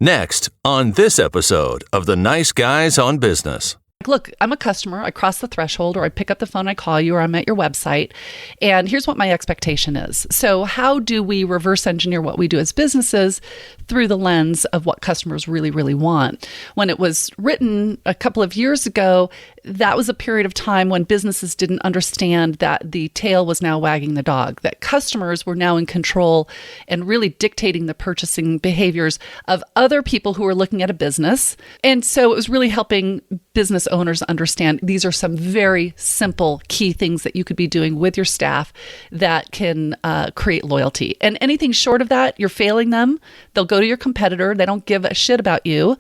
Next, on this episode of The Nice Guys on Business. Look, I'm a customer. I cross the threshold, or I pick up the phone, I call you, or I'm at your website. And here's what my expectation is. So how do we reverse engineer what we do as businesses through the lens of what customers really, really want? When it was written a couple of years ago, that was a period of time when businesses didn't understand that the tail was now wagging the dog, that customers were now in control and really dictating the purchasing behaviors of other people who were looking at a business. And so it was really helping business owners understand these are some very simple key things that you could be doing with your staff that can create loyalty. And anything short of that, you're failing them. They'll go to your competitor. They don't give a shit about you.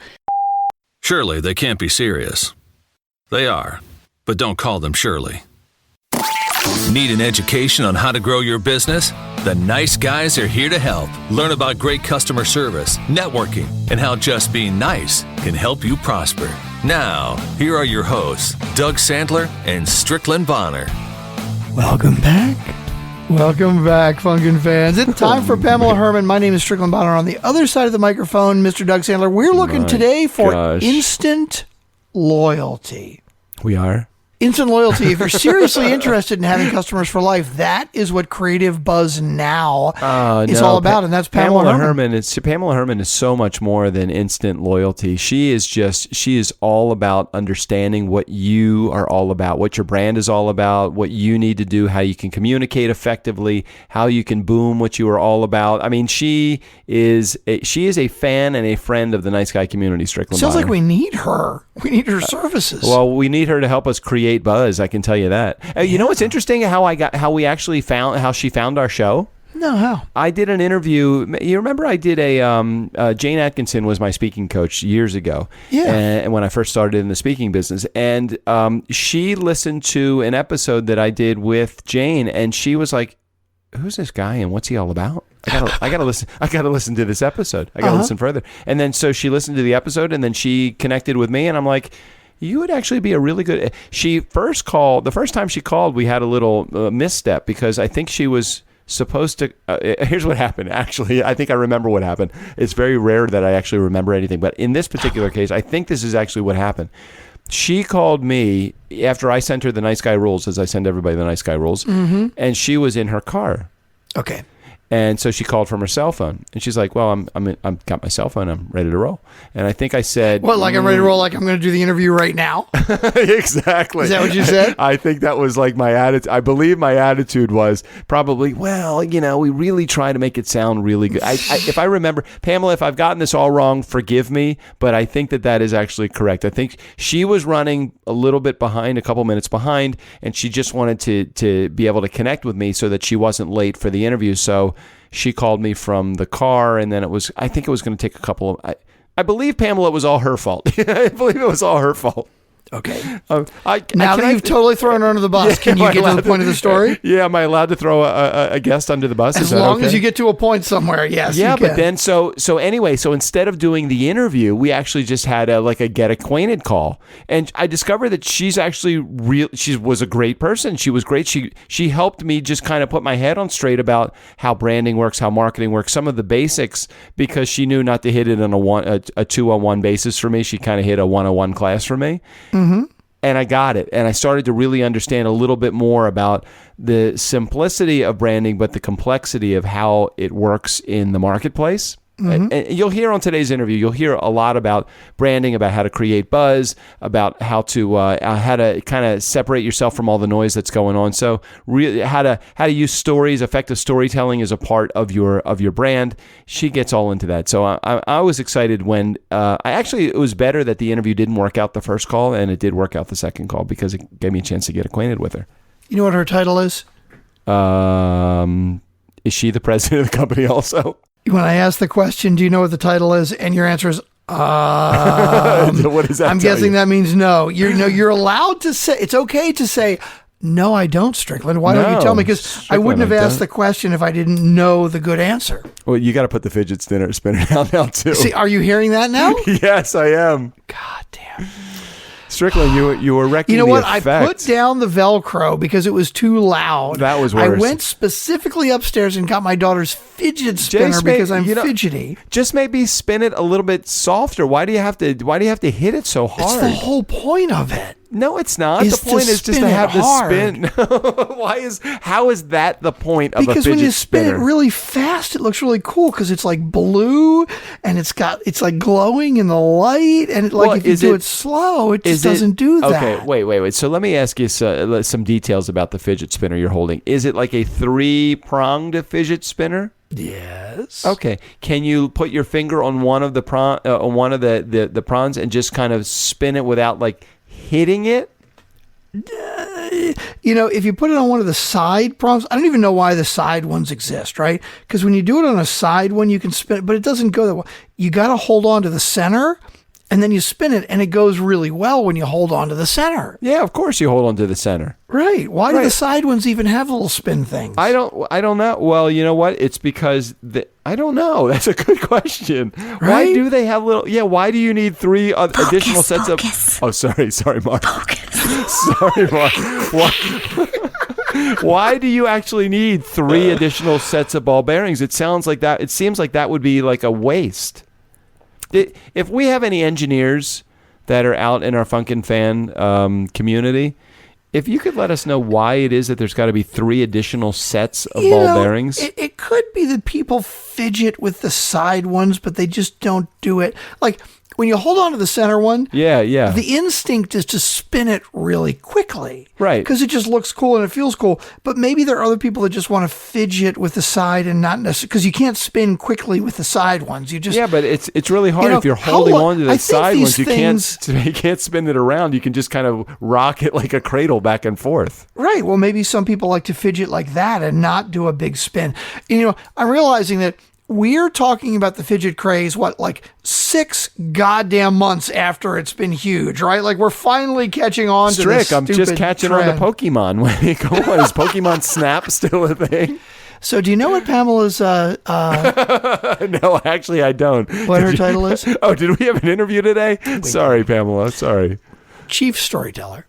Surely they can't be serious. They are, but don't call them Shirley. Need an education on how to grow your business? The Nice Guys are here to help. Learn about great customer service, networking, and how just being nice can help you prosper. Now, here are your hosts, Doug Sandler and Strickland Bonner. Welcome back. Welcome back, Funkin' fans. It's time for Pamela Hermann. My name is Strickland Bonner. On the other side of the microphone, Mr. Doug Sandler. We're looking today for instant loyalty. We are. Instant loyalty. If you're seriously interested in having customers for life, that is what Creative Buzz Now is all about, and that's Pamela Hermann. Pamela Hermann is so much more than instant loyalty. She is all about understanding what you are all about, what your brand is all about, what you need to do, how you can communicate effectively, how you can boom what you are all about. I mean, she is a fan and a friend of the Nice Guy community, Strickland. Sounds like we need her. We need her services. Well, we need her to help us create buzz. I can tell you that. You know what's interesting? How she found our show? No, how? I did an interview. You remember I did Jane Atkinson was my speaking coach years ago. Yeah. And when I first started in the speaking business, and she listened to an episode that I did with Jane, and she was like, "Who's this guy and what's he all about? I gotta listen. I gotta listen to this episode. I gotta listen further." And then so she listened to the episode, and then she connected with me, and I'm like, you would actually be a really good. The first time she called, we had a little misstep because I think she was supposed to. Here's what happened. Actually, I think I remember what happened. It's very rare that I actually remember anything, but in this particular case, I think this is actually what happened. She called me after I sent her the Nice Guy Rules, as I send everybody the Nice Guy Rules, and she was in her car. Okay. And so she called from her cell phone, and she's like, "Well, I'm got my cell phone. I'm ready to roll." And I think I said, "What? Like I'm ready to roll? Like I'm going to do the interview right now?" Exactly. Is that what you said? I think that was like my attitude. I believe my attitude was probably, well, we really try to make it sound really good. If I remember, Pamela, if I've gotten this all wrong, forgive me, but I think that is actually correct. I think she was running a little bit behind, a couple minutes behind, and she just wanted to be able to connect with me so that she wasn't late for the interview. So she called me from the car, and then I think it was going to take a couple of, I believe, Pamela, it was all her fault. I believe it was all her fault. Okay. Now that you've totally thrown her under the bus, can you get to the point of the story? Yeah, am I allowed to throw a guest under the bus? As long as you get to a point somewhere, yes. Yeah, you can. But then so instead of doing the interview, we actually just had a get acquainted call, and I discovered that she's actually she was a great person. She was great. She helped me just kind of put my head on straight about how branding works, how marketing works, some of the basics, because she knew not to hit it on a 2-on-1 basis for me. She kind of hit a 1-on-1 class for me. Mm-hmm. And I got it. And I started to really understand a little bit more about the simplicity of branding, but the complexity of how it works in the marketplace. Mm-hmm. And you'll hear on today's interview, you'll hear a lot about branding, about how to create buzz, about how to kind of separate yourself from all the noise that's going on. So really how to use stories, effective storytelling as a part of your brand. She gets all into that. So I was excited when it was better that the interview didn't work out the first call, and it did work out the second call because it gave me a chance to get acquainted with her. You know what her title is? Is she the president of the company also? When I ask the question, do you know what the title is? And your answer is, what does that I'm guessing that means no. You're allowed to say, it's okay to say, no, I don't, Strickland. Why don't you tell me? Because I wouldn't have asked the question if I didn't know the good answer. Well, you got to put the fidget spinner down now too. See, are you hearing that now? Yes, I am. God damn. Strickland, you were wrecking You know the what? effect. I put down the Velcro because it was too loud. That was I worse. went specifically upstairs and got my daughter's fidget spinner because I'm fidgety. Just maybe spin it a little bit softer. Why do you have to hit it so hard? It's the whole point of it. No, it's not. Is The point to is just spin to it have the hard. spin. How is that the point of a Because fidget when you spin spinner? it really fast, it looks really cool because it's like blue and it's like glowing in the light. And if you do it slow, it just doesn't do that. Okay, wait. So let me ask you some details about the fidget spinner you're holding. Is it like a 3-pronged fidget spinner? Yes. Okay. Can you put your finger on one of the the prongs and just kind of spin it without like hitting it? If you put it on one of the side prongs, I don't even know why the side ones exist, right? Because when you do it on a side one, you can spin it, but it doesn't go that way. You got to hold on to the center, and then you spin it, and it goes really well when you hold on to the center. Yeah, of course you hold on to the center. Right. Why do the side ones even have little spin things? I don't know. Well, you know what? It's because I don't know. That's a good question. Right? Why do they have little? Yeah. Why do you need 3 additional sets of? Oh, sorry, Mark. Sorry, Mark. Why do you actually need 3 additional sets of ball bearings? It sounds like that. It seems like that would be like a waste. If we have any engineers that are out in our Funkin' Fan community, if you could let us know why it is that there's got to be 3 additional sets of ball bearings. It could be that people fidget with the side ones, but they just don't do it. Like when you hold on to the center one, yeah. the instinct is to spin it really quickly. Right. Because it just looks cool and it feels cool. But maybe there are other people that just want to fidget with the side and not necessarily, because you can't spin quickly with the side ones. You just but it's really hard if you're holding on to the side ones. You can't spin it around. You can just kind of rock it like a cradle back and forth. Right. Well, maybe some people like to fidget like that and not do a big spin. I'm realizing that we're talking about the fidget craze, like 6 goddamn months after it's been huge, right? Like we're finally catching on to this I'm just catching on to Pokemon. Come on, is Pokemon Snap still a thing? So do you know what Pamela's... No, actually I don't. What her title is? Oh, did we have an interview today? Sorry, Pamela. Sorry. Chief storyteller.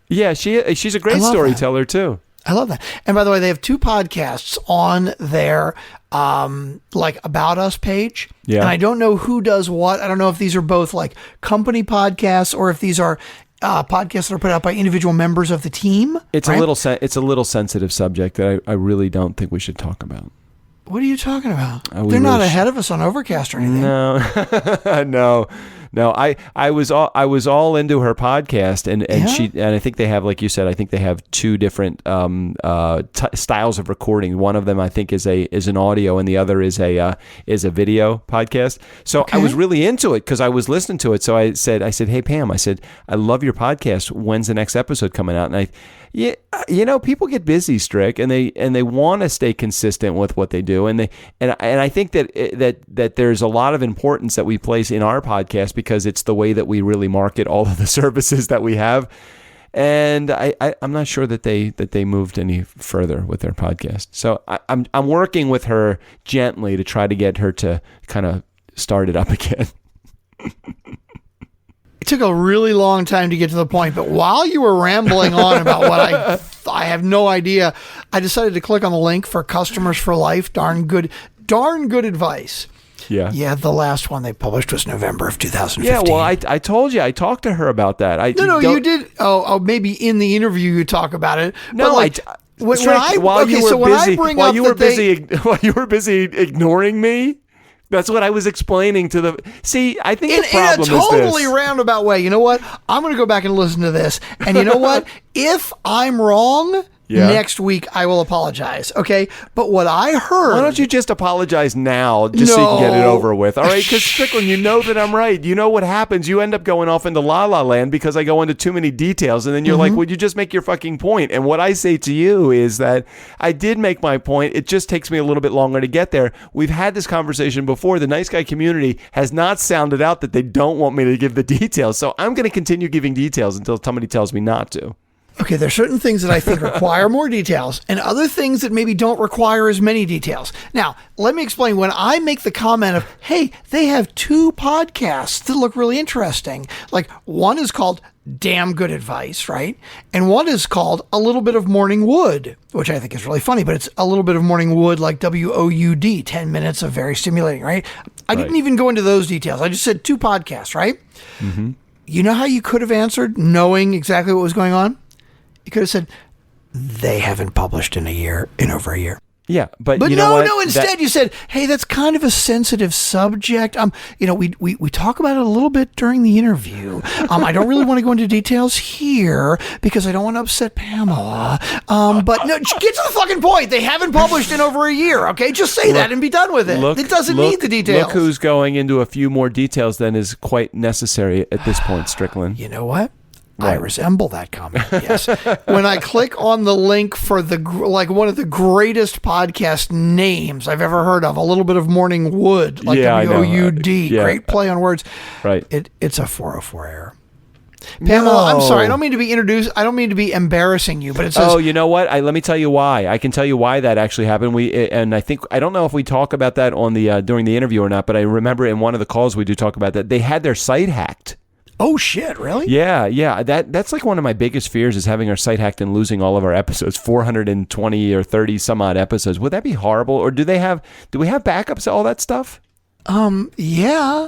Yeah, she's a great storyteller too. I love that. And by the way, they have 2 podcasts on their About Us page. Yeah. And I don't know who does what. I don't know if these are both like company podcasts or if these are podcasts that are put out by individual members of the team. It's a little sensitive subject that I really don't think we should talk about. What are you talking about? They're not ahead of us on Overcast or anything. No. No, I was all into her podcast, and I think they have, like you said, I think they have 2 different styles of recording. One of them I think is an audio, and the other is a video podcast. So I was really into it because I was listening to it. So I said, hey Pam, I love your podcast. When's the next episode coming out? And people get busy, Strick, and they want to stay consistent with what they do, and I think that there's a lot of importance that we place in our podcast because it's the way that we really market all of the services that we have, and I'm not sure that they moved any further with their podcast. So I'm working with her gently to try to get her to kind of start it up again. It took a really long time to get to the point, but while you were rambling on about what I have no idea, I decided to click on the link for Customers for Life. Darn good advice. Yeah. Yeah, the last one they published was November of 2015. Yeah, well, I told you, I talked to her about that. You did. Oh, maybe in the interview you talk about it. No, while you were busy ignoring me. That's what I was explaining to the... See, I think the problem is this. In a totally roundabout way. You know what? I'm going to go back and listen to this. And you know what? If I'm wrong... Yeah. Next week, I will apologize, okay? But what I heard... Why don't you just apologize now, so you can get it over with, all right? Because, Strickland, you know that I'm right. You know what happens. You end up going off into la-la land because I go into too many details, and then you're like, would you just make your fucking point? And what I say to you is that I did make my point. It just takes me a little bit longer to get there. We've had this conversation before. The nice guy community has not sounded out that they don't want me to give the details, so I'm going to continue giving details until somebody tells me not to. Okay, there's certain things that I think require more details and other things that maybe don't require as many details. Now, let me explain. When I make the comment of, hey, they have 2 podcasts that look really interesting. Like one is called Damn Good Advice, right? And one is called A Little Bit of Morning Wood, which I think is really funny, but it's A Little Bit of Morning Wood, like WOUD, 10 minutes of very stimulating, right? I didn't even go into those details. I just said 2 podcasts, right? Mm-hmm. You know how you could have answered knowing exactly what was going on? You could have said, they haven't published in over a year. Yeah, but you know what? No, instead you said, hey, that's kind of a sensitive subject. We talk about it a little bit during the interview. I don't really want to go into details here because I don't want to upset Pamela. But no, get to the fucking point. They haven't published in over a year, okay? Just say that and be done with it. It doesn't need the details. Look who's going into a few more details than is quite necessary at this point, Strickland. You know what? I resemble that comment. Yes. When I click on the link for one of the greatest podcast names I've ever heard of, A Little Bit of Morning Wood, like WOUD, great play on words. Right. It's a 404 error. Pamela, I'm sorry. I don't mean to be I don't mean to be embarrassing you, but it says. Oh, you know what? Let me tell you why. I can tell you why that actually happened. I don't know if we talk about that on the during the interview or not, but I remember in one of the calls we do talk about that. They had their site hacked. Oh shit! Really? Yeah. That's like one of my biggest fears is having our site hacked and losing all of our episodes, 420 or 30 some odd episodes. Would that be horrible? Or do we have backups of all that stuff? Yeah.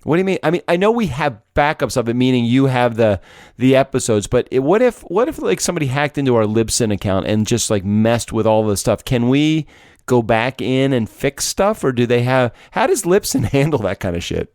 What do you mean? I mean, I know we have backups of it, meaning you have the episodes. But what if like somebody hacked into our Libsyn account and just like messed with all the stuff? Can we go back in and fix stuff, or do they have? How does Libsyn handle that kind of shit?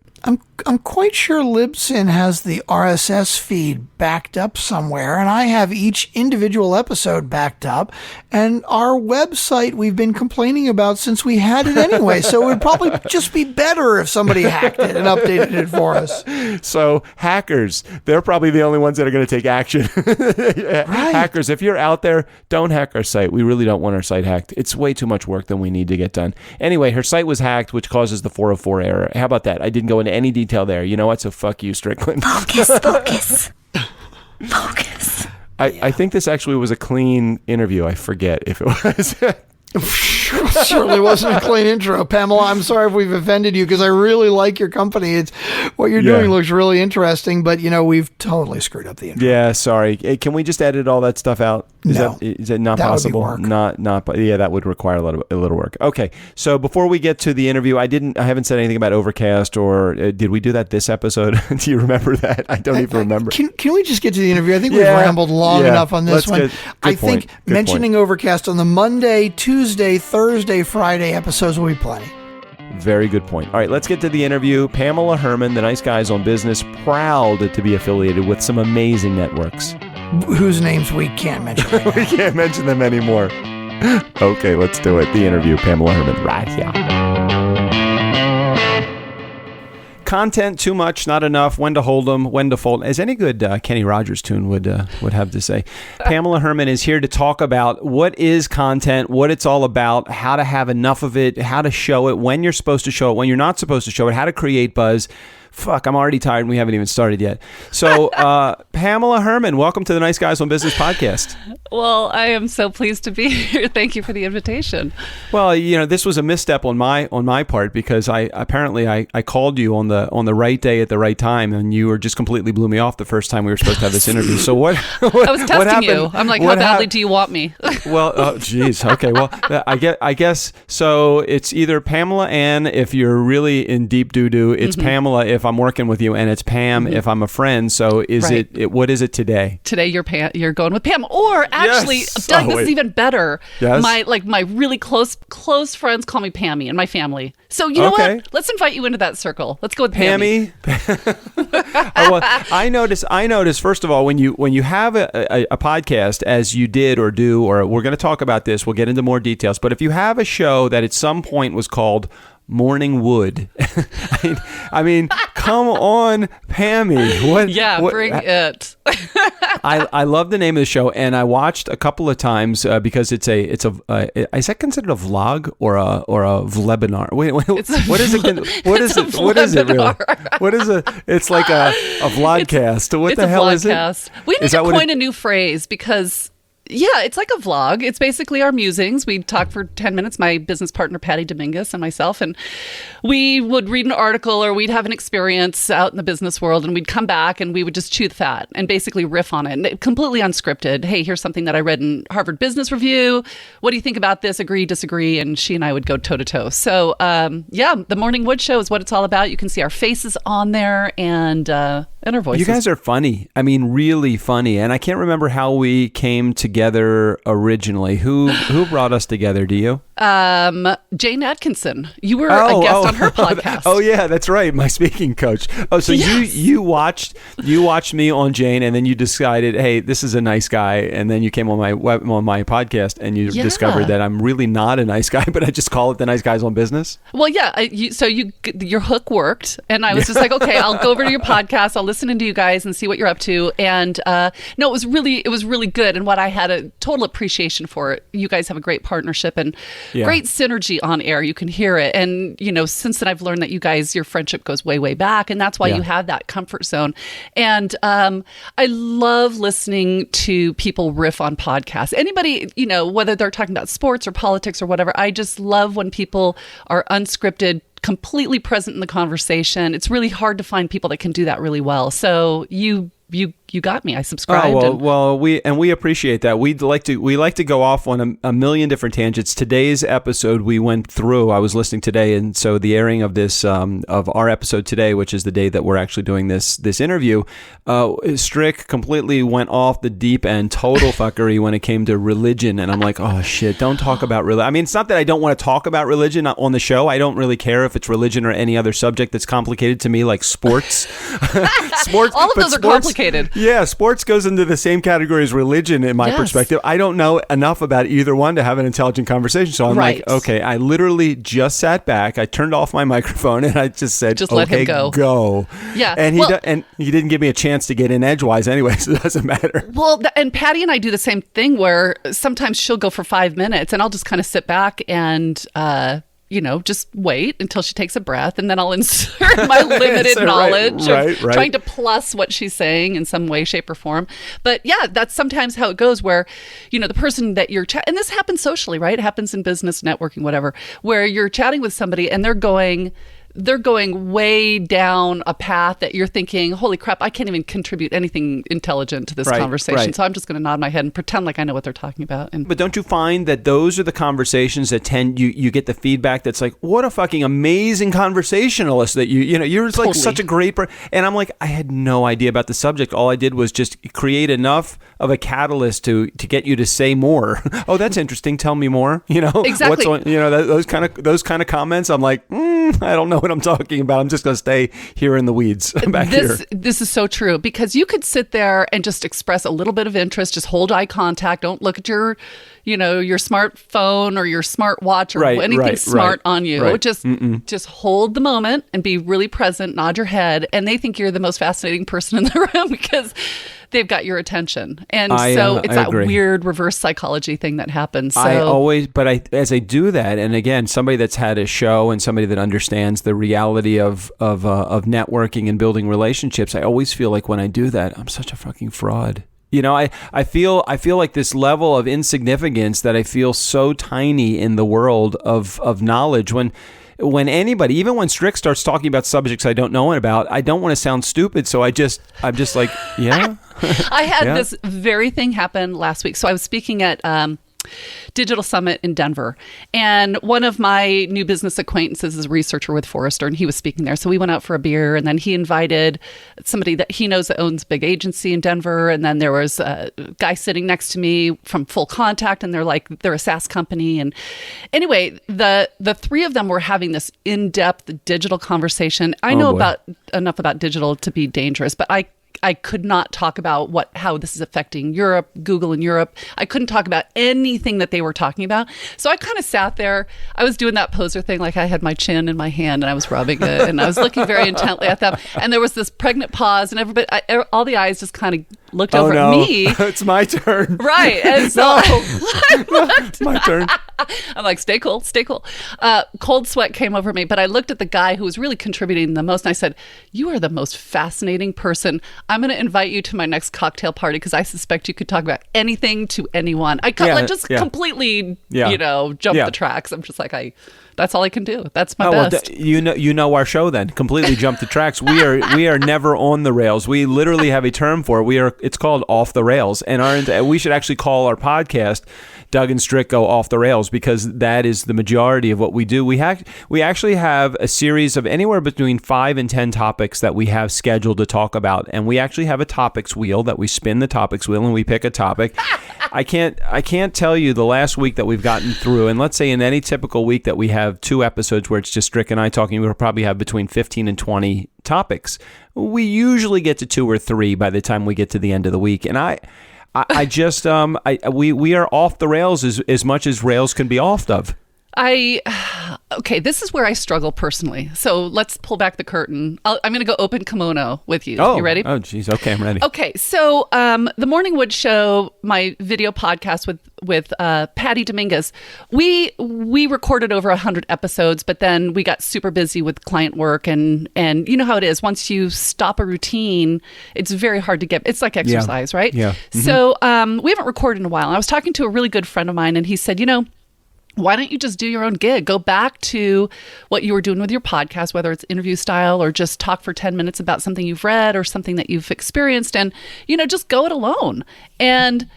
I'm quite sure Libsyn has the RSS feed backed up somewhere, and I have each individual episode backed up, and our website we've been complaining about since we had it anyway, so it would probably just be better if somebody hacked it and updated it for us. So hackers, they're probably the only ones that are going to take action. Right. Hackers, if you're out there, don't hack our site. We really don't want our site hacked. It's way too much work than we need to get done. Anyway, her site was hacked, which causes the 404 error. How about that? I didn't go into any detail there. You know what? So fuck you, Strickland. Focus. I think this actually was a clean interview. I forget if it was. Certainly wasn't a clean intro. Pamela, I'm sorry if we've offended you because I really like your company. It's what you're doing looks really interesting, but we've totally screwed up the intro. Yeah, sorry. Hey, can we just edit all that stuff out? Is that not possible? Would be work. That would require a little work. Okay. So before we get to the interview, I haven't said anything about Overcast, or did we do that this episode? Do you remember that? I don't even remember. Can we just get to the interview? I think we've rambled long enough on this one. Good I think mentioning Overcast on the Monday, Tuesday, Thursday, Friday episodes will be plenty. Very good point. All right, let's get to the interview. Pamela Hermann, the Nice Guys on Business, proud to be affiliated with some amazing networks. Whose names we can't mention right now. We can't mention them anymore. Okay, let's do it. The interview, Pamela Hermann, right here. Content, too much, not enough, when to hold them, when to fold. As any good Kenny Rogers tune would have to say. Pamela Hermann is here to talk about what is content, what it's all about, how to have enough of it, how to show it, when you're supposed to show it, when you're not supposed to show it, how to create buzz. Fuck, I'm already tired and we haven't even started yet. So, Pamela Hermann, welcome to the Nice Guys on Business podcast. Well, I am so pleased to be here. Thank you for the invitation. Well, this was a misstep on my part because I called you on the right day at the right time, and you just completely blew me off the first time we were supposed to have this interview. So what I was testing you. I'm like, how badly do you want me? Well, oh geez. Okay. Well, I guess so. It's either Pamela Ann if you're really in deep doo-doo. It's Pamela if I'm working with you, and it's Pam if I'm a friend. So is it? What is it today? Today you're going with Pam, or actually, yes. Doug, this is even better. Yes. My really close friends call me Pammy in my family. So you know what? Let's invite you into that circle. Let's go with Pammy. I notice. First of all, when you have a podcast, as you did or do, or we're going to talk about this. We'll get into more details. But if you have a show that at some point was called Morning Wood, I mean, Come on, Pammy. Bring it. I love the name of the show, and I watched a couple of times because is that considered a vlog or a webinar? Wait, what is it? What is it really? What is it? It's like a vlogcast. What the hell is it? We need to coin a new phrase because. Yeah, it's like a vlog. It's basically our musings. We'd talk for 10 minutes, my business partner, Patty Dominguez, and myself, and we would read an article or we'd have an experience out in the business world, and we'd come back and we would just chew the fat and basically riff on it. And completely unscripted. Hey, here's something that I read in Harvard Business Review. What do you think about this? Agree, disagree? And she and I would go toe-to-toe. So, the Morning Wood Show is what it's all about. You can see our faces on there and our voices. You guys are funny. I mean, really funny. And I can't remember how we came together originally. Who brought us together? Do you? Jane Atkinson. You were a guest on her podcast. Oh yeah, that's right. My speaking coach. Oh, so yes. you watched me on Jane, and then you decided, hey, this is a nice guy, and then you came on my podcast, and you discovered that I'm really not a nice guy, but I just call it the Nice Guys on Business. Well, yeah. Your hook worked, and I was just like, okay, I'll go over to your podcast. I'll listen to you guys and see what you're up to. And no, it was really good. And what I had a total appreciation for it. You guys have a great partnership and great synergy on air. You can hear it. And, since then I've learned that you guys, your friendship goes way, way back. And that's why you have that comfort zone. And I love listening to people riff on podcasts. Anybody, whether they're talking about sports or politics or whatever, I just love when people are unscripted, completely present in the conversation. It's really hard to find people that can do that really well. So you got me. I subscribed. We appreciate that. We like to go off on a million different tangents. Today's episode we went through. I was listening today, and so the airing of this of our episode today, which is the day that we're actually doing this interview, Strick completely went off the deep end, total fuckery when it came to religion, and I'm like, oh shit, don't talk about religion. I mean, it's not that I don't want to talk about religion on the show. I don't really care if it's religion or any other subject that's complicated to me, like sports. All of those are complicated. Yeah, sports goes into the same category as religion in my perspective. I don't know enough about either one to have an intelligent conversation. So I'm like, okay, I literally just sat back. I turned off my microphone and I just said, let him go. Yeah. And he didn't give me a chance to get in edgewise anyway, so it doesn't matter. Well, and Patty and I do the same thing where sometimes she'll go for 5 minutes and I'll just kind of sit back and just wait until she takes a breath, and then I'll insert my limited knowledge of trying to plus what she's saying in some way, shape, or form. But yeah, that's sometimes how it goes where, the person that you're chatting, and this happens socially, right? It happens in business, networking, whatever, where you're chatting with somebody and they're going way down a path that you're thinking, holy crap, I can't even contribute anything intelligent to this conversation. Right. So I'm just going to nod my head and pretend like I know what they're talking about. But don't you find that those are the conversations that you get the feedback that's like, what a fucking amazing conversationalist that you're totally. Like such a great person. And I'm like, I had no idea about the subject. All I did was just create enough of a catalyst to get you to say more. Oh, that's interesting. Tell me more. Exactly. Those kind of comments. I'm like, I don't know what I'm talking about. I'm just going to stay here in the weeds back here. This is so true because you could sit there and just express a little bit of interest, just hold eye contact. Don't look at your smartphone or your smartwatch or anything smart on you. Right. Just hold the moment and be really present, nod your head, and they think you're the most fascinating person in the room because they've got your attention. And it's that weird reverse psychology thing that happens. So. As I do that, and again, somebody that's had a show and somebody that understands the reality of networking and building relationships, I always feel like when I do that, I'm such a fucking fraud. I feel like this level of insignificance that I feel so tiny in the world of knowledge when anybody, even when Strick starts talking about subjects I don't know about, I don't want to sound stupid. So I'm just like, yeah. I had this very thing happen last week. So I was speaking at Digital Summit in Denver. And one of my new business acquaintances is a researcher with Forrester, and he was speaking there. So we went out for a beer, and then he invited somebody that he knows that owns a big agency in Denver. And then there was a guy sitting next to me from Full Contact, and they're a SaaS company. And anyway, the three of them were having this in-depth digital conversation. I know enough about digital to be dangerous, but I could not talk about how this is affecting Europe, Google in Europe. I couldn't talk about anything that they were talking about. So I kind of sat there. I was doing that poser thing, like I had my chin in my hand and I was rubbing it and I was looking very intently at them. And there was this pregnant pause and everybody, all the eyes just kind of looked over at me. It's my turn. Right. And so I looked. My turn. I'm like, stay cool, stay cool. Cold sweat came over me, but I looked at the guy who was really contributing the most and I said, you are the most fascinating person. I'm going to invite you to my next cocktail party because I suspect you could talk about anything to anyone. I completely, jump the tracks. I'm just like, that's all I can do. That's my best. Well, you know our show then. Completely jump the tracks. We are never on the rails. We literally have a term for it. It's called off the rails. And we should actually call our podcast Doug and Strick Go Off the Rails because that is the majority of what we do. We actually have a series of anywhere between 5 and 10 topics that we have scheduled to talk about. And we actually have a topics wheel that we spin the topics wheel and we pick a topic. I can't tell you the last week that we've gotten through. And let's say in any typical week that we have 2 episodes where it's just Strick and I talking, we'll probably have between 15 and 20 topics. We usually get to 2 or 3 by the time we get to the end of the week. And we are off the rails as much as rails can be offed of. Okay, this is where I struggle personally. So let's pull back the curtain. I'm going to go open kimono with you. You ready? Oh, geez. Okay, I'm ready. Okay, so the Morning Wood Show, my video podcast with Patty Dominguez, we recorded over 100 episodes, but then we got super busy with client work, and you know how it is. Once you stop a routine, it's very hard to get. It's like exercise, right? Yeah. Mm-hmm. So we haven't recorded in a while. I was talking to a really good friend of mine, and he said, why don't you just do your own gig? Go back to what you were doing with your podcast, whether it's interview style or just talk for 10 minutes about something you've read or something that you've experienced and, just go it alone. And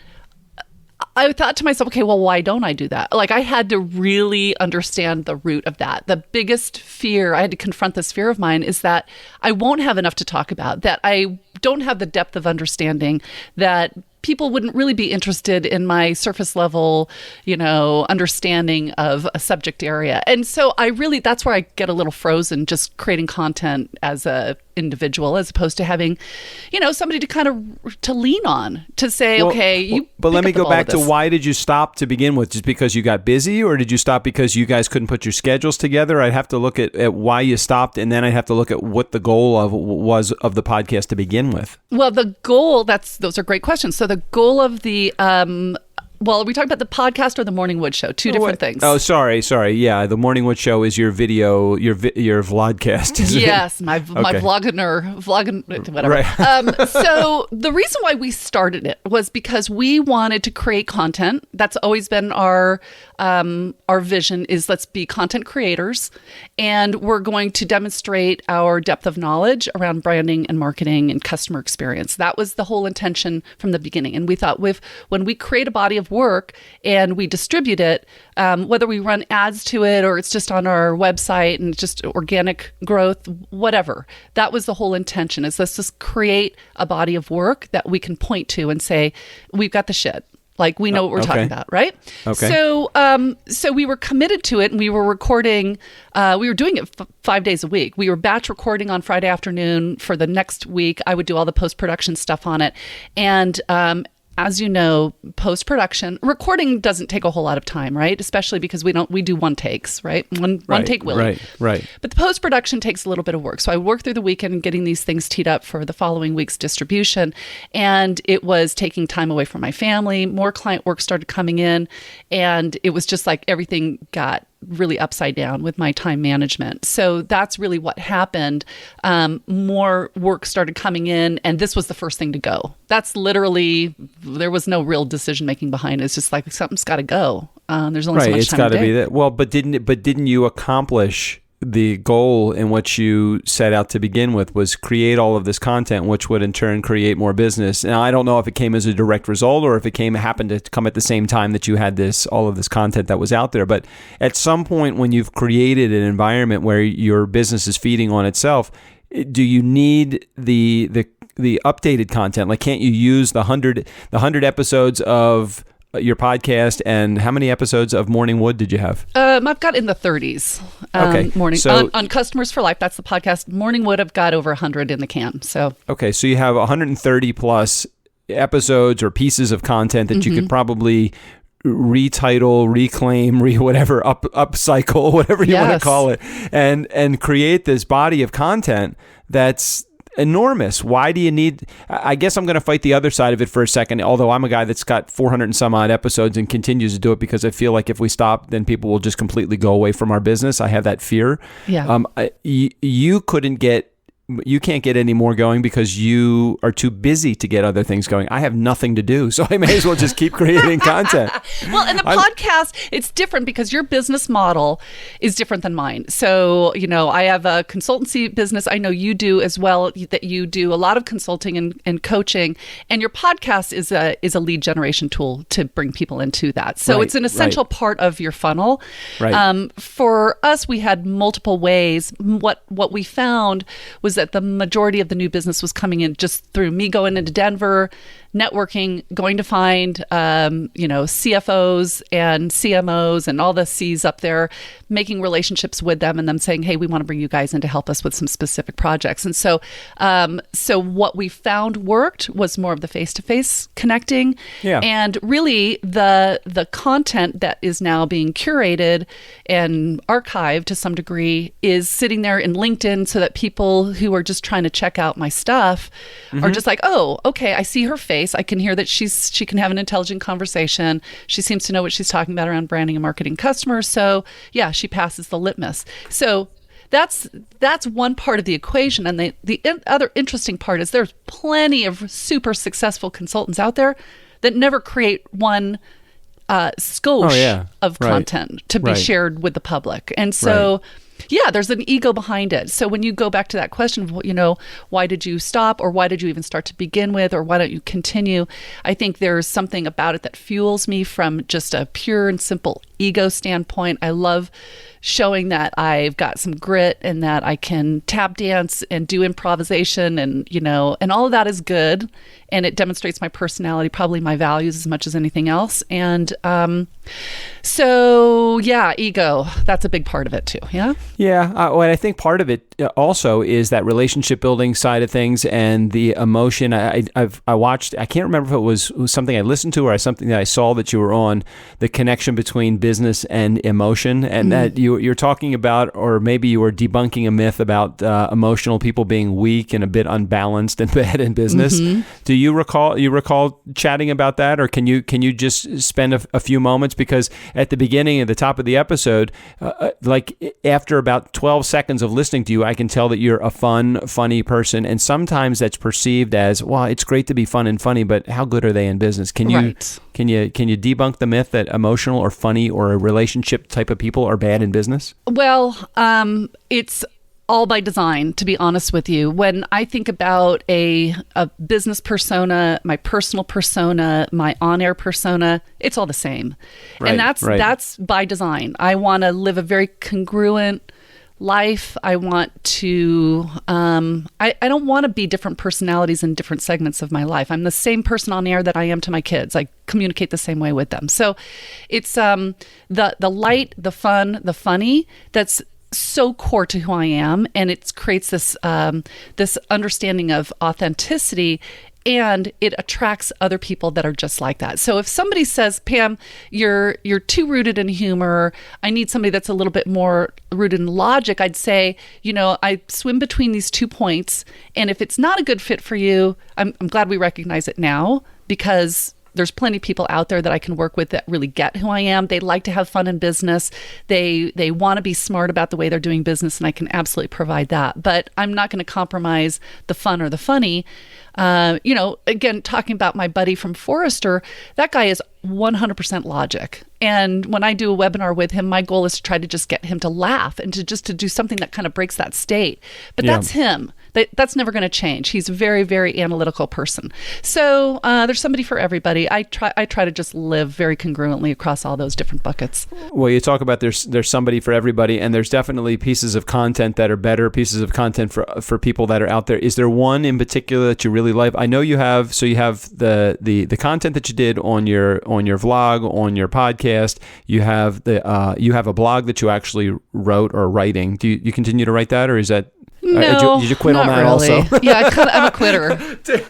I thought to myself, okay, well, why don't I do that? Like I had to really understand the root of that. The biggest fear, I had to confront this fear of mine is that I won't have enough to talk about, that I don't have the depth of understanding, that people wouldn't really be interested in my surface level, understanding of a subject area. And so that's where I get a little frozen just creating content as a individual as opposed to having, somebody to kind of to lean on to say, But let me go back to why did you stop to begin with? Just because you got busy or did you stop because you guys couldn't put your schedules together? I'd have to look at why you stopped and then I'd have to look at what the goal was of the podcast to begin with. Well, the goal, those are great questions. So the goal of the, are we talking about the podcast or the Morning Wood Show? Two different things. Oh, sorry. Yeah, the Morning Wood Show is your video, your vlogcast. Yes, my vlogging, whatever. Right. So the reason why we started it was because we wanted to create content. That's always been our vision is let's be content creators, and we're going to demonstrate our depth of knowledge around branding and marketing and customer experience. That was the whole intention from the beginning. And we thought when we create a body of work and we distribute it, whether we run ads to it or it's just on our website and just organic growth, whatever, that was the whole intention is let's just create a body of work that we can point to and say, we've got the shit. Like we know what we're talking about, right? Okay. So we were committed to it, and we were recording. We were doing it 5 days a week. We were batch recording on Friday afternoon for the next week. I would do all the post-production stuff on it, and as you know, post-production recording doesn't take a whole lot of time, right? Especially because we do one takes, right? One take Willie. Right. But the post-production takes a little bit of work. So I worked through the weekend and getting these things teed up for the following week's distribution. And it was taking time away from my family. More client work started coming in. And it was just like everything got really upside down with my time management. So that's really what happened. More work started coming in, and this was the first thing to go. That's literally, there was no real decision making behind it. It's just like something's got to go. There's only so much time. It's got to be that. Well, but didn't you accomplish the goal in which you set out to begin with? Was create all of this content, which would in turn create more business. Now, I don't know if it came as a direct result or if it happened to come at the same time that you had all of this content that was out there. But at some point when you've created an environment where your business is feeding on itself, do you need the updated content? Like, can't you use the 100 episodes of your podcast, and how many episodes of Morning Wood did you have? I've got in the 30s. Okay. Morning So- on Customers for Life. That's the podcast. Morning Wood, I've got over 100 in the can. So Okay, so you have 130 plus episodes or pieces of content that you could probably retitle, reclaim, upcycle, whatever you want to Yes. call it, and create this body of content that's enormous. Why do you need? I guess I'm going to fight the other side of it for a second. Although I'm a guy that's got 400 and some odd episodes and continues to do it because I feel like if we stop, then people will just completely go away from our business. I have that fear. Yeah. You can't get any more going because you are too busy to get other things going. I have nothing to do, so I may as well just keep creating content. Well, and the podcast, it's different because your business model is different than mine. So, I have a consultancy business. I know you do as well, that you do a lot of consulting and coaching. And your podcast is a lead generation tool to bring people into that. So Right, it's an essential part of your funnel. Right. For us, we had multiple ways. What we found was that the majority of the new business was coming in just through me going into Denver, networking, going to find, CFOs and CMOs and all the C's up there, making relationships with them and them saying, hey, we want to bring you guys in to help us with some specific projects. And so what we found worked was more of the face-to-face connecting. Yeah. And really the content that is now being curated and archived to some degree is sitting there in LinkedIn so that people who are just trying to check out my stuff are just like, oh, okay, I see her face. I can hear that she can have an intelligent conversation. She seems to know what she's talking about around branding and marketing customers. So yeah, she passes the litmus. So that's one part of the equation. And the other interesting part is there's plenty of super successful consultants out there that never create one skosh of content to be shared with the public. And so yeah, there's an ego behind it. So when you go back to that question of, why did you stop, or why did you even start to begin with, or why don't you continue? I think there's something about it that fuels me from just a pure and simple ego standpoint. I love showing that I've got some grit and that I can tap dance and do improvisation and all of that is good. And it demonstrates my personality, probably my values as much as anything else. And so yeah, ego, that's a big part of it too. Yeah. Yeah. Well, I think part of it also is that relationship building side of things and the emotion. I watched, I can't remember if it was something I listened to or something that I saw that you were on, the connection between business and emotion, and that you're talking about, or maybe you were debunking a myth about emotional people being weak and a bit unbalanced and bad in business. Do you recall chatting about that, or can you just spend a few moments? Because at the beginning, at the top of the episode, like after about 12 seconds of listening to you, I can tell that you're a funny person, and sometimes that's perceived as, well, it's great to be fun and funny, but how good are they in business? Can you debunk the myth that emotional or funny or a relationship type of people are bad in business? Well, it's all by design, to be honest with you. When I think about a business persona, my personal persona, my on-air persona, it's all the same. Right, and that's by design. I want to live a very congruent life. I want to, I don't want to be different personalities in different segments of my life. I'm the same person on air that I am to my kids. I communicate the same way with them. So it's the light, the fun, the funny, that's so core to who I am, and it creates this this understanding of authenticity, and it attracts other people that are just like that. So if somebody says, Pam, you're too rooted in humor, I need somebody that's a little bit more rooted in logic, I'd say, I swim between these 2 points, and if it's not a good fit for you, I'm glad we recognize it now, because there's plenty of people out there that I can work with that really get who I am. They like to have fun in business. They want to be smart about the way they're doing business, and I can absolutely provide that. But I'm not going to compromise the fun or the funny. Again, talking about my buddy from Forrester, that guy is 100% logic. And when I do a webinar with him, my goal is to try to just get him to laugh and to do something that kind of breaks that state. But that's him. That's never going to change. He's a very, very analytical person. So there's somebody for everybody. I try to just live very congruently across all those different buckets. Well, you talk about there's somebody for everybody, and there's definitely pieces of content that are better, pieces of content for people that are out there. Is there one in particular that you really like? I know you have. So you have the content that you did on your vlog, on your podcast. You have a blog that you actually wrote or writing. Do you continue to write that, or is that? No, did you quit on that really. also? Yeah, I'm a quitter.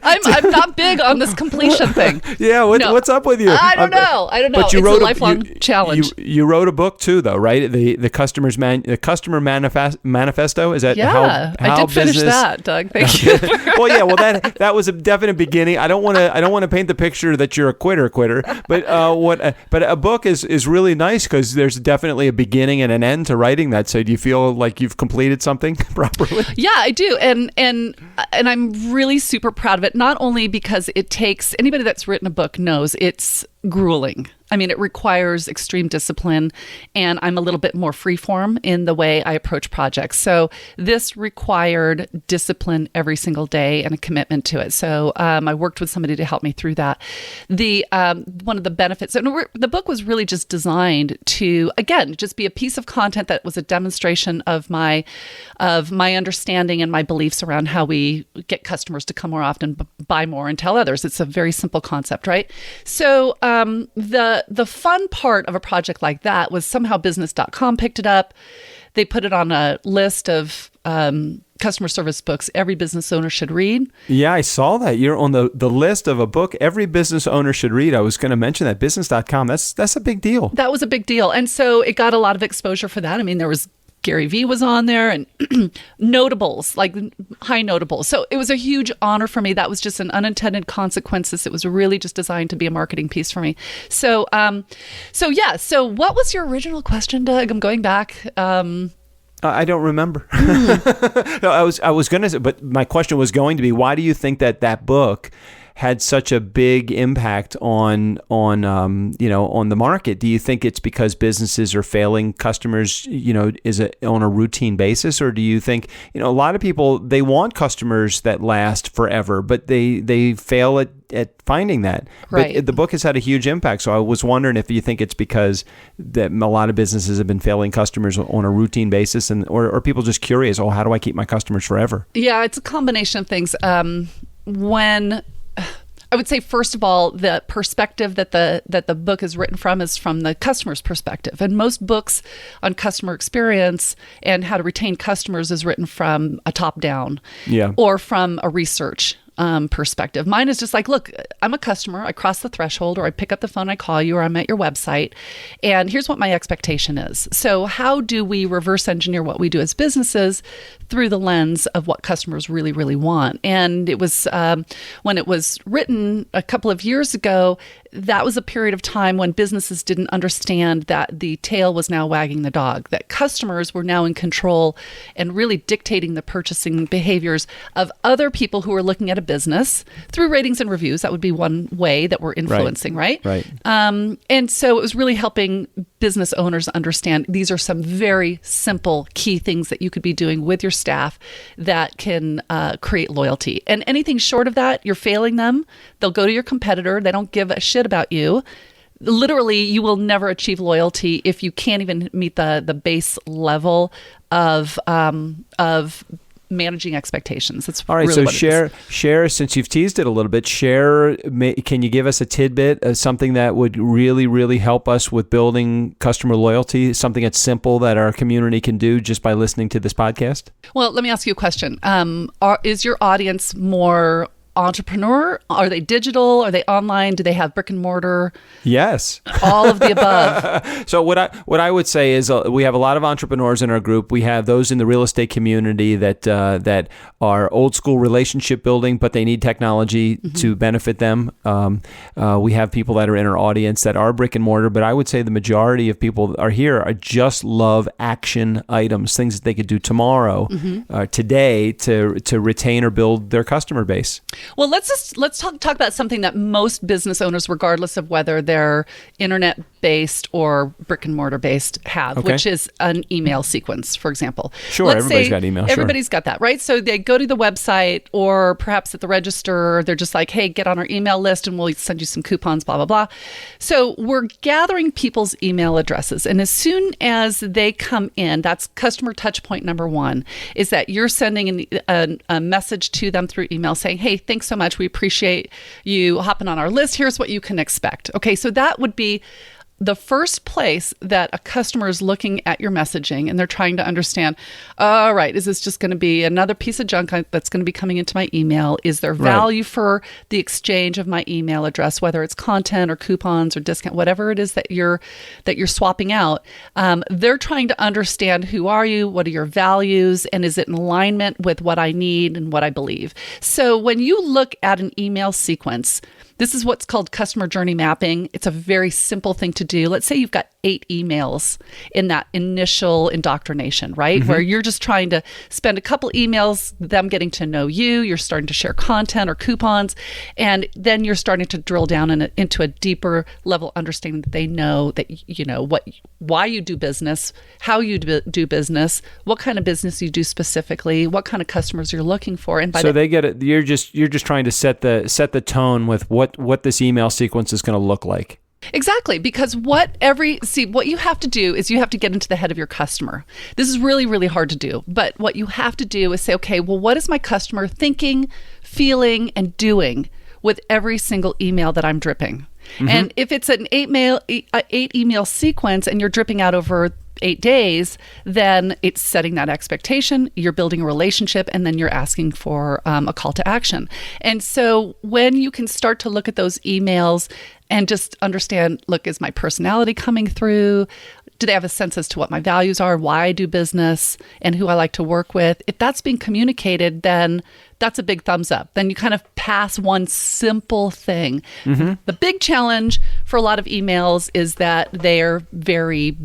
I'm not big on this completion thing. Yeah, what's up with you? I don't know. But you it's wrote a lifelong challenge. You wrote a book too, though, right? The customer manifesto. Is that how I did finish that, Doug. Thank you. Well, yeah. Well, that was a definite beginning. I don't want to paint the picture that you're a quitter, but but a book is really nice because there's definitely a beginning and an end to writing that. So do you feel like you've completed something properly? Yeah, I do. And I'm really super proud of it, not only because it takes, anybody that's written a book knows it's grueling. I mean, it requires extreme discipline, and I'm a little bit more freeform in the way I approach projects. So this required discipline every single day and a commitment to it. So I worked with somebody to help me through that. One of the benefits, and the book was really just designed to, again, just be a piece of content that was a demonstration of my understanding and my beliefs around how we get customers to come more often, buy more, and tell others. It's a very simple concept, right? So the fun part of a project like that was somehow business.com picked it up. They put it on a list of customer service books every business owner should read. Yeah, I saw that. You're on the list of a book every business owner should read. I was going to mention that. Business.com, that's a big deal. That was a big deal. And so it got a lot of exposure for that. I mean, there was Gary Vee was on there, and notables, like high notables. So it was a huge honor for me. That was just an unintended consequences. It was really just designed to be a marketing piece for me. So what was your original question, Doug? I'm going back. I don't remember. No, I was going to say, but my question was going to be, why do you think that book had such a big impact on the market? Do you think it's because businesses are failing customers, on a routine basis, or do you think, a lot of people, they want customers that last forever, but they fail at finding that. Right. But the book has had a huge impact. So I was wondering if you think it's because that a lot of businesses have been failing customers on a routine basis, or are people just curious, how do I keep my customers forever? Yeah, it's a combination of things. I would say, first of all, the perspective that the book is written from is from the customer's perspective. And most books on customer experience and how to retain customers is written from a top-down, or from a research perspective. Mine is just like, look, I'm a customer. I cross the threshold, or I pick up the phone, I call you, or I'm at your website. And here's what my expectation is. So how do we reverse engineer what we do as businesses through the lens of what customers really, really want? And it was, when it was written a couple of years ago, that was a period of time when businesses didn't understand that the tail was now wagging the dog, that customers were now in control and really dictating the purchasing behaviors of other people who were looking at a business through ratings and reviews. That would be one way that we're influencing, right? Right. And so it was really helping business owners understand these are some very simple key things that you could be doing with your staff that can create loyalty. And anything short of that, you're failing them. They'll go to your competitor. They don't give a shit about you. Literally, you will never achieve loyalty if you can't even meet the base level of managing expectations. That's all right. Really so share. Since you've teased it a little bit, can you give us a tidbit of something that would really, really help us with building customer loyalty? Something that's simple that our community can do just by listening to this podcast? Well, let me ask you a question. Is your audience more entrepreneur? Are they digital? Are they online? Do they have brick and mortar? Yes. All of the above. So what I would say is we have a lot of entrepreneurs in our group. We have those in the real estate community that are old school relationship building, but they need technology to benefit them. We have people that are in our audience that are brick and mortar, but I would say the majority of people are here are just love action items, things that they could do tomorrow, today to retain or build their customer base. Well, let's talk about something that most business owners, regardless of whether they're internet based or brick and mortar based, have, which is an email sequence, for example. Sure, everybody's got email. Everybody's got that, right? So they go to the website, or perhaps at the register, they're just like, hey, get on our email list and we'll send you some coupons, blah, blah, blah. So we're gathering people's email addresses. And as soon as they come in, that's customer touch point number one, is that you're sending a message to them through email saying, hey, thanks so much. We appreciate you hopping on our list. Here's what you can expect. Okay, so that would be the first place that a customer is looking at your messaging, and they're trying to understand, all right, is this just going to be another piece of junk that's going to be coming into my email? Is there value for the exchange of my email address, whether it's content or coupons or discount, whatever it is that you're swapping out? They're trying to understand, who are you? What are your values? And is it in alignment with what I need and what I believe? So when you look at an email sequence, this is what's called customer journey mapping. It's a very simple thing to do. Let's say you've got 8 emails in that initial indoctrination, right? Where you're just trying to spend a couple emails, them getting to know you. You're starting to share content or coupons. And then you're starting to drill down into a deeper level understanding that they know that, why you do business, how you do business, what kind of business you do specifically, what kind of customers you're looking for. And so they get it. You're just trying to set the tone with what this email sequence is going to look like. Exactly, because what you have to do is you have to get into the head of your customer. This is really, really hard to do. But what you have to do is say, okay, well, what is my customer thinking, feeling, and doing with every single email that I'm dripping? And if it's an 8 email sequence and you're dripping out over 8 days, then it's setting that expectation, you're building a relationship, and then you're asking for a call to action. And so when you can start to look at those emails and just understand, look, is my personality coming through? Do they have a sense as to what my values are, why I do business, and who I like to work with? If that's being communicated, then that's a big thumbs up. Then you kind of pass one simple thing. The big challenge for a lot of emails is that they're very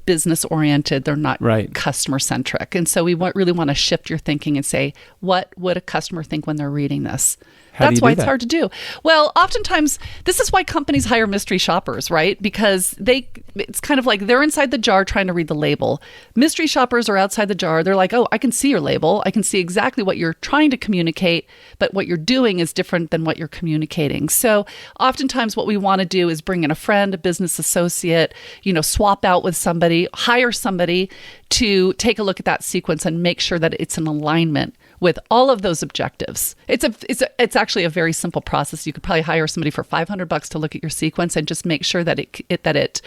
business oriented. They're not customer centric. And so we really want to shift your thinking and say, what would a customer think when they're reading this? That's why it's hard to do. Well, oftentimes, this is why companies hire mystery shoppers, right? Because it's kind of like they're inside the jar trying to read the label. Mystery shoppers are outside the jar. They're like, oh, I can see your label. I can see exactly what you're trying to communicate, but what you're doing is different than what you're communicating. So oftentimes what we want to do is bring in a friend, a business associate, swap out with somebody, hire somebody to take a look at that sequence and make sure that it's in alignment with all of those objectives. It's actually a very simple process. You could probably hire somebody for $500 to look at your sequence and just make sure that it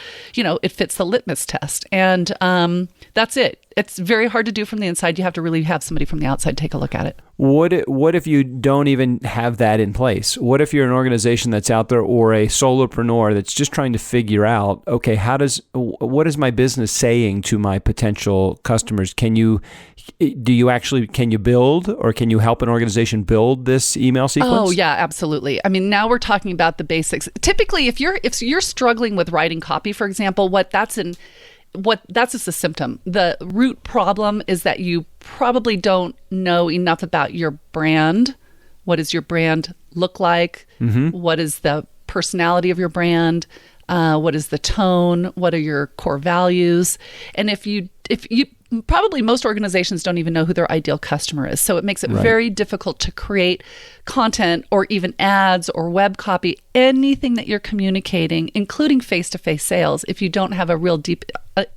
fits the litmus test. And that's it. It's very hard to do from the inside. You have to really have somebody from the outside take a look at it. What if you don't even have that in place? What if you're an organization that's out there, or a solopreneur that's just trying to figure out, okay, what is my business saying to my potential customers? Can you build, or can you help an organization build this email sequence? Oh yeah, absolutely. I mean, now we're talking about the basics. Typically, if you're struggling with writing copy, for example, that's just a symptom. The root problem is that you probably don't know enough about your brand. What does your brand look like? What is the personality of your brand? What is the tone? What are your core values? And if you probably most organizations don't even know who their ideal customer is. So it makes it very difficult to create content or even ads or web copy, anything that you're communicating, including face-to-face sales, if you don't have a real deep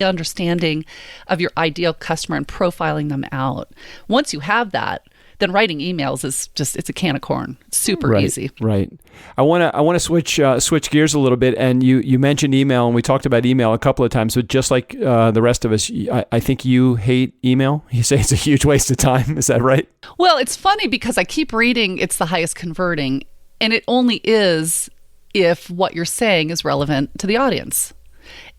understanding of your ideal customer and profiling them out. Once you have that, then writing emails is it's a can of corn. It's super easy. Right. I want to switch gears a little bit. And you mentioned email, and we talked about email a couple of times. But just like the rest of us, I think you hate email. You say it's a huge waste of time. Is that right? Well, it's funny because I keep reading it's the highest converting, and it only is if what you're saying is relevant to the audience.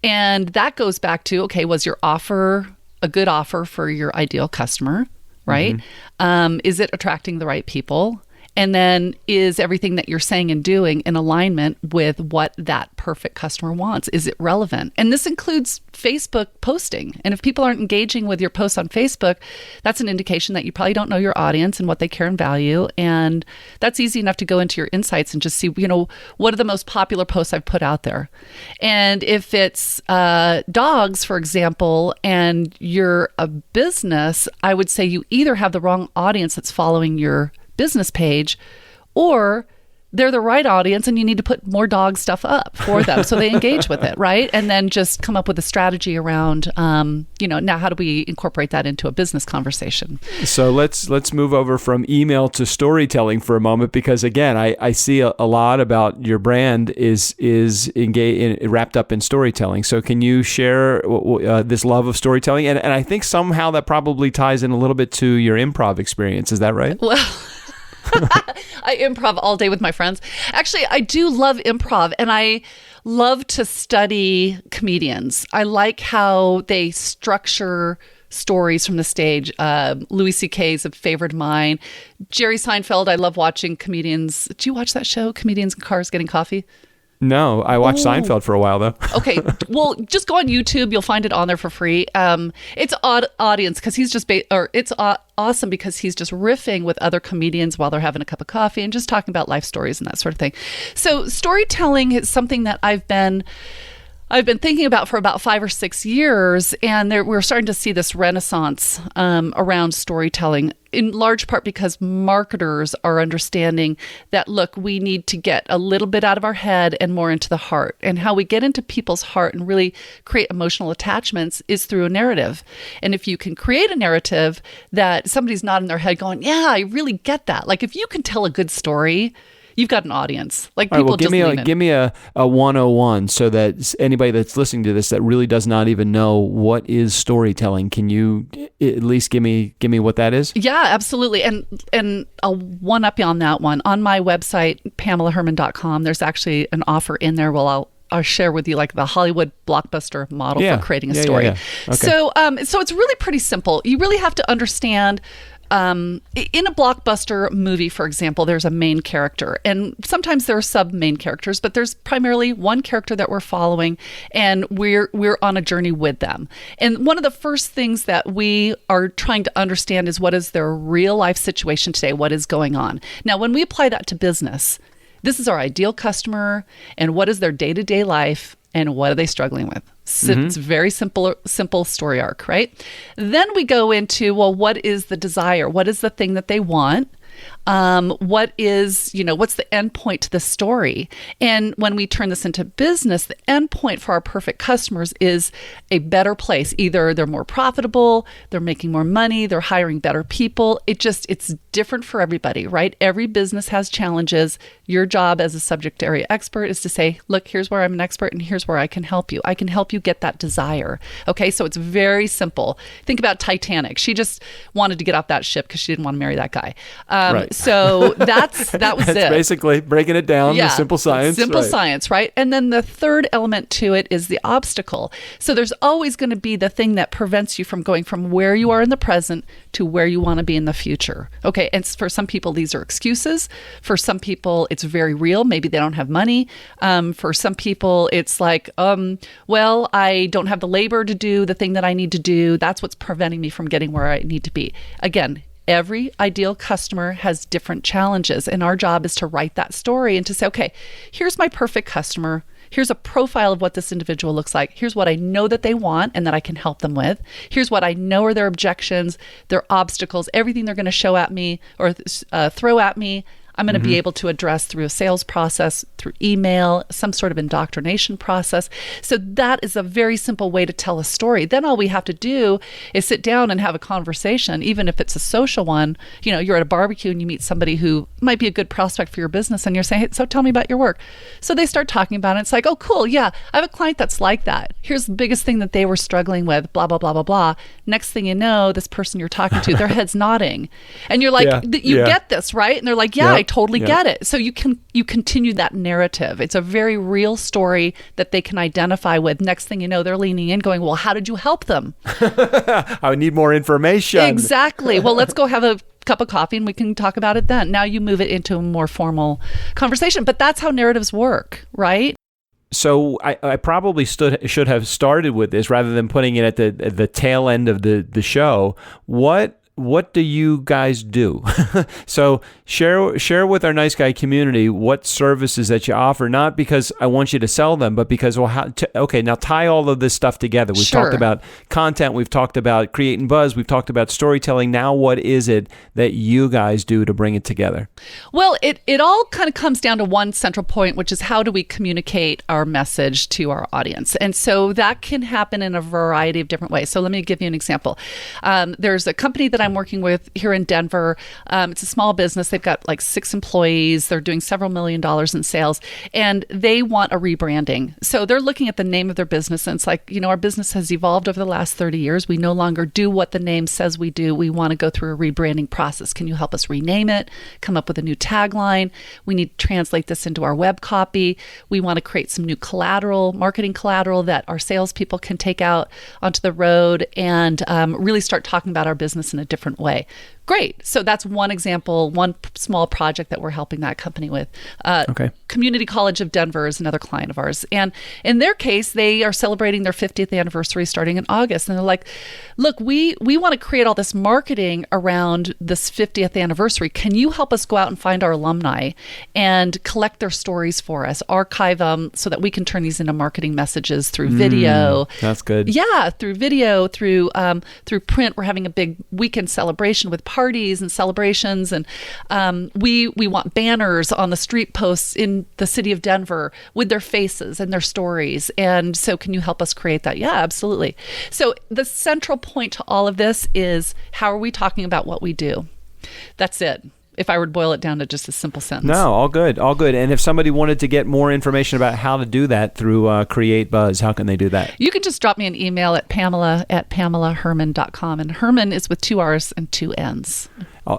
And that goes back to, okay, was your offer a good offer for your ideal customer? Right? Is it attracting the right people? And then is everything that you're saying and doing in alignment with what that perfect customer wants? Is it relevant? And this includes Facebook posting. And if people aren't engaging with your posts on Facebook, that's an indication that you probably don't know your audience and what they care and value. And that's easy enough to go into your insights and just see, what are the most popular posts I've put out there. And if it's dogs, for example, and you're a business, I would say you either have the wrong audience that's following your business page, or they're the right audience and you need to put more dog stuff up for them so they engage with it, right? And then just come up with a strategy around, now how do we incorporate that into a business conversation? So let's move over from email to storytelling for a moment, because again, I see a lot about your brand is wrapped up in storytelling. So can you share this love of storytelling? And I think somehow that probably ties in a little bit to your improv experience. Is that right? Well, I improv all day with my friends. Actually, I do love improv, and I love to study comedians. I like how they structure stories from the stage. Louis C.K. is a favorite of mine. Jerry Seinfeld, I love watching comedians. Do you watch that show, Comedians in Cars Getting Coffee? No, I watched Seinfeld for a while, though. Okay, well, just go on YouTube. You'll find it on there for free. It's odd audience because he's just awesome because he's just riffing with other comedians while they're having a cup of coffee and just talking about life stories and that sort of thing. So storytelling is something that I've been thinking about for about 5 or 6 years, and we're starting to see this renaissance around storytelling, in large part because marketers are understanding that, look, we need to get a little bit out of our head and more into the heart. And how we get into people's heart and really create emotional attachments is through a narrative. And if you can create a narrative that somebody's not in their head going, yeah, I really get that. Like if you can tell a good story, you've got an audience. Like people give me a 101 so that anybody that's listening to this that really does not even know what is storytelling, can you at least give me what that is? Yeah, absolutely. And I'll one up you on that one. On my website, PamelaHermann.com, there's actually an offer in there. Well, I'll share with you like the Hollywood blockbuster model for creating a story. Yeah. Okay. So it's really pretty simple. You really have to understand. In a blockbuster movie, for example, there's a main character, and sometimes there are sub-main characters, but there's primarily one character that we're following, and we're on a journey with them. And one of the first things that we are trying to understand is what is their real life situation today, what is going on. Now, when we apply that to business, this is our ideal customer, and what is their day-to-day life, and what are they struggling with? So it's a very simple story arc, right? Then we go into, well, what is the desire? What is the thing that they want? What is, what's the end point to the story? And when we turn this into business, the end point for our perfect customers is a better place. Either they're more profitable, they're making more money, they're hiring better people. It's different for everybody, right? Every business has challenges. Your job as a subject area expert is to say, look, here's where I'm an expert and here's where I can help you. I can help you get that desire. Okay, so it's very simple. Think about Titanic. She just wanted to get off that ship because she didn't want to marry that guy. Right. So that was That's it. Basically breaking it down, the simple science. Simple science, right? And then the third element to it is the obstacle. So there's always going to be the thing that prevents you from going from where you are in the present to where you want to be in the future. Okay, and for some people, these are excuses. For some people, it's very real. Maybe they don't have money. For some people, it's like, well, I don't have the labor to do the thing that I need to do. That's what's preventing me from getting where I need to be. Again, every ideal customer has different challenges, and our job is to write that story and to say, okay, here's my perfect customer. Here's a profile of what this individual looks like. Here's what I know that they want and that I can help them with. Here's what I know are their objections, their obstacles, everything they're going to show at me or throw at me. I'm going to be able to address through a sales process, through email, some sort of indoctrination process. So that is a very simple way to tell a story. Then all we have to do is sit down and have a conversation, even if it's a social one. You're at a barbecue and you meet somebody who might be a good prospect for your business and you're saying, hey, so tell me about your work. So they start talking about it. It's like, oh, cool. Yeah, I have a client that's like that. Here's the biggest thing that they were struggling with, blah, blah, blah, blah, blah. Next thing you know, this person you're talking to, their head's nodding. And you're like, you get this, right? And they're like, I totally get it. So you continue that narrative. It's a very real story that they can identify with. Next thing you know, they're leaning in going, well, how did you help them? I would need more information. Exactly. Well, let's go have a cup of coffee and we can talk about it then. Now you move it into a more formal conversation. But that's how narratives work, right? So I probably should have started with this rather than putting it at the tail end of the show. What do you guys do? So share with our nice guy community what services that you offer, not because I want you to sell them, but because, okay, now tie all of this stuff together. We've talked about content. We've talked about creating buzz. We've talked about storytelling. Now what is it that you guys do to bring it together? Well, it all kind of comes down to one central point, which is how do we communicate our message to our audience? And so that can happen in a variety of different ways. So let me give you an example. There's a company that I'm working with here in Denver. It's a small business. They've got like 6 employees. They're doing several $1 million in sales, and they want a rebranding. So they're looking at the name of their business, and it's like, our business has evolved over the last 30 years. We no longer do what the name says we do. We want to go through a rebranding process. Can you help us rename it, come up with a new tagline? We need to translate this into our web copy. We want to create some new collateral, marketing collateral that our salespeople can take out onto the road and really start talking about our business in a different way. Great. So that's one example, one small project that we're helping that company with. Community College of Denver is another client of ours. And in their case, they are celebrating their 50th anniversary starting in August. And they're like, look, we want to create all this marketing around this 50th anniversary. Can you help us go out and find our alumni and collect their stories for us, archive them so that we can turn these into marketing messages through video? That's good. Yeah, through video, through print. We're having a big weekend celebration with parties and celebrations, and we want banners on the street posts in the city of Denver with their faces and their stories. And so can you help us create that? Yeah, absolutely. So the central point to all of this is, how are we talking about what we do? That's it. If I were to boil it down to just a simple sentence. No, all good. And if somebody wanted to get more information about how to do that through Create Buzz, how can they do that? You can just drop me an email at pamela@pamelahermann.com. And Hermann is with 2 R's and 2 N's.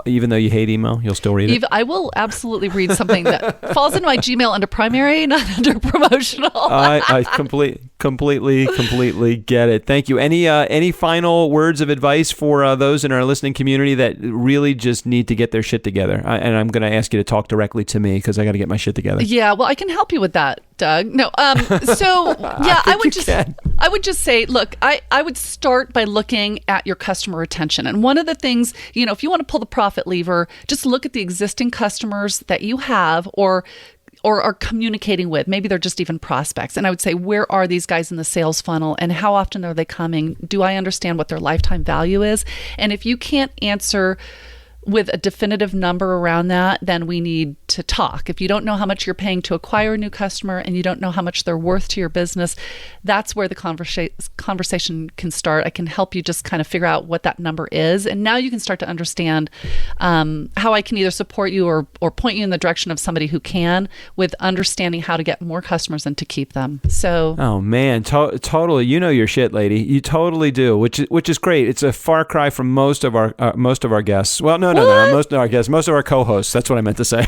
Even though you hate email, you'll still read it? I will absolutely read something that falls into my Gmail under primary, not under promotional. I completely get it. Thank you. Any final words of advice for those in our listening community that really just need to get their shit together? And I'm going to ask you to talk directly to me because I got to get my shit together. Yeah, well, I can help you with that, Doug. No, so yeah, I would just say, look, I would start by looking at your customer retention. And one of the things, if you want to pull the profit lever, just look at the existing customers that you have or are communicating with. Maybe they're just even prospects. And I would say, where are these guys in the sales funnel and how often are they coming? Do I understand what their lifetime value is? And if you can't answer with a definitive number around that, then we need to talk. If you don't know how much you're paying to acquire a new customer and you don't know how much they're worth to your business, that's where the conversation can start. I can help you just kind of figure out what that number is. And now you can start to understand how I can either support you or point you in the direction of somebody who can, with understanding how to get more customers and to keep them. So, oh man, totally. You know your shit, lady. You totally do, which is great. It's a far cry from most of our guests. Well, no, most of our guests, most of our co-hosts. That's what I meant to say.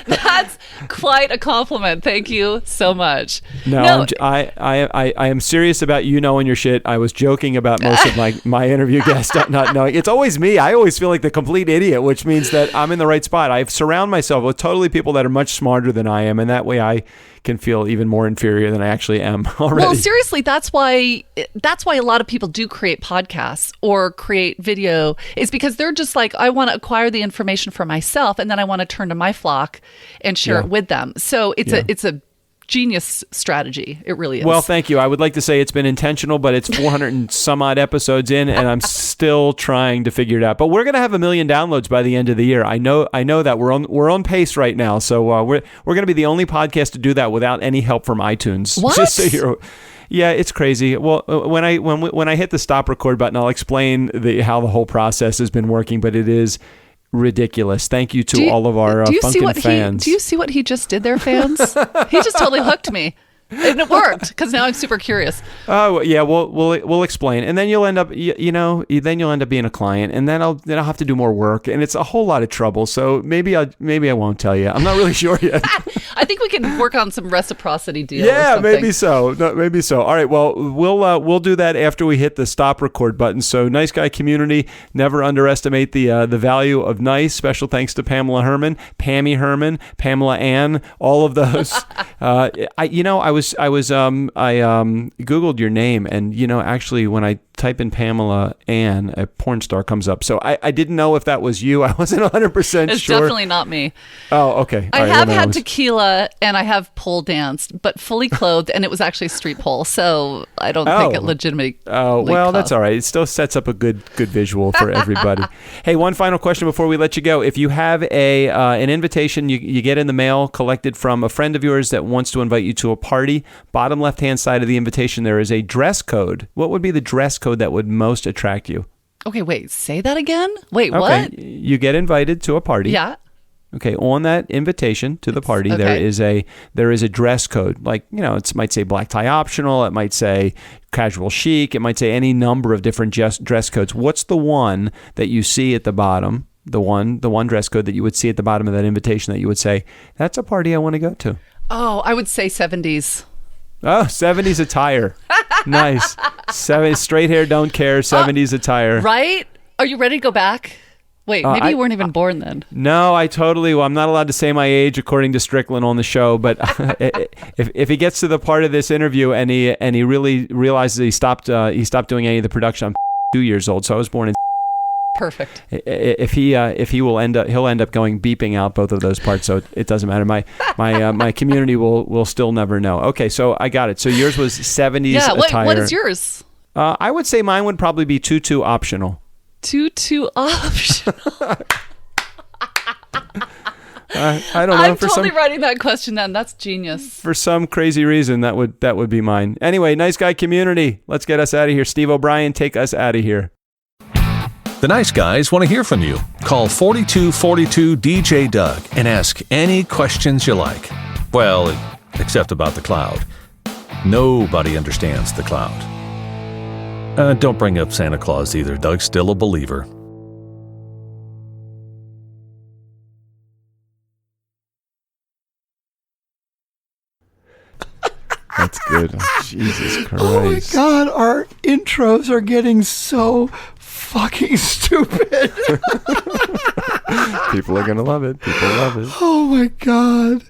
That's quite a compliment. Thank you so much. No. I am serious about you knowing your shit. I was joking about most of my interview guests not knowing. It's always me. I always feel like the complete idiot, which means that I'm in the right spot. I surround myself with totally people that are much smarter than I am, and that way I can feel even more inferior than I actually am already. Well, seriously, that's why a lot of people do create podcasts or create video, is because they're just like, I want to acquire the information for myself, and then I want to turn to my flock and share it with them. So it's a genius strategy. It really is. Well, thank you. I would like to say it's been intentional, but it's 400 and some odd episodes in, and I'm still trying to figure it out. But we're going to have 1 million downloads by the end of the year. I know that we're on pace right now. So we're going to be the only podcast to do that without any help from iTunes. What? Just so you're. Yeah, it's crazy. Well, when I hit the stop record button, I'll explain how the whole process has been working, but it is ridiculous. Thank you to all of our Funkin' fans. Do you see what he just did there, fans? He just totally hooked me. And it worked because now I'm super curious. Oh yeah, we'll explain, and then you'll end up then you'll end up being a client, and then I'll have to do more work, and it's a whole lot of trouble. So maybe I won't tell you. I'm not really sure yet. I think we can work on some reciprocity deal. Yeah, or something. maybe so. No, maybe so. All right. Well, we'll do that after we hit the stop record button. So, nice guy community, never underestimate the value of nice. Special thanks to Pamela Hermann, Pammy Herman, Pamela Ann, all of those. I googled your name, and actually when I type in Pamela Ann, a porn star comes up. So I didn't know if that was you. I wasn't 100% sure. It's definitely not me. Oh, okay. I have had tequila and I have pole danced, but fully clothed, and it was actually street pole. So I don't think it legitimately. Oh, well, that's all right. It still sets up a good visual for everybody. Hey, one final question before we let you go. If you have an invitation you get in the mail collected from a friend of yours that wants to invite you to a party, bottom left-hand side of the invitation, there is a dress code. What would be the dress code that would most attract you? Okay, wait, say that again? Wait, okay. What? You get invited to a party. Yeah. Okay, on that invitation to the party, there is a dress code. Like, it might say black tie optional, it might say casual chic, it might say any number of different dress codes. What's the one that you see at the bottom? The one dress code that you would see at the bottom of that invitation that you would say, that's a party I want to go to? Oh, I would say 70s. Oh, 70s attire. Nice. 70s, straight hair, don't care, 70s attire. Right? Are you ready to go back? Wait, maybe you weren't even born then. No, I'm not allowed to say my age according to Strickland on the show, but if he gets to the part of this interview and he really realizes he stopped doing any of the production, I'm 2 years old, so I was born in. Perfect. If he'll end up going beeping out both of those parts, so it doesn't matter. My community will still never know. Okay, so I got it. So yours was 70s attire. What is yours? I would say mine would probably be tutu optional. Tutu optional. I don't know. I'm totally writing that question down. That's genius. For some crazy reason, that would be mine. Anyway, nice guy community. Let's get us out of here. Steve O'Brien, take us out of here. The nice guys want to hear from you. Call 4242 DJ Doug and ask any questions you like. Well, except about the cloud. Nobody understands the cloud. Don't bring up Santa Claus either. Doug's still a believer. That's good. Oh, Jesus Christ. Oh my God, our intros are getting so fucking stupid. People are going to love it. People love it. Oh my God.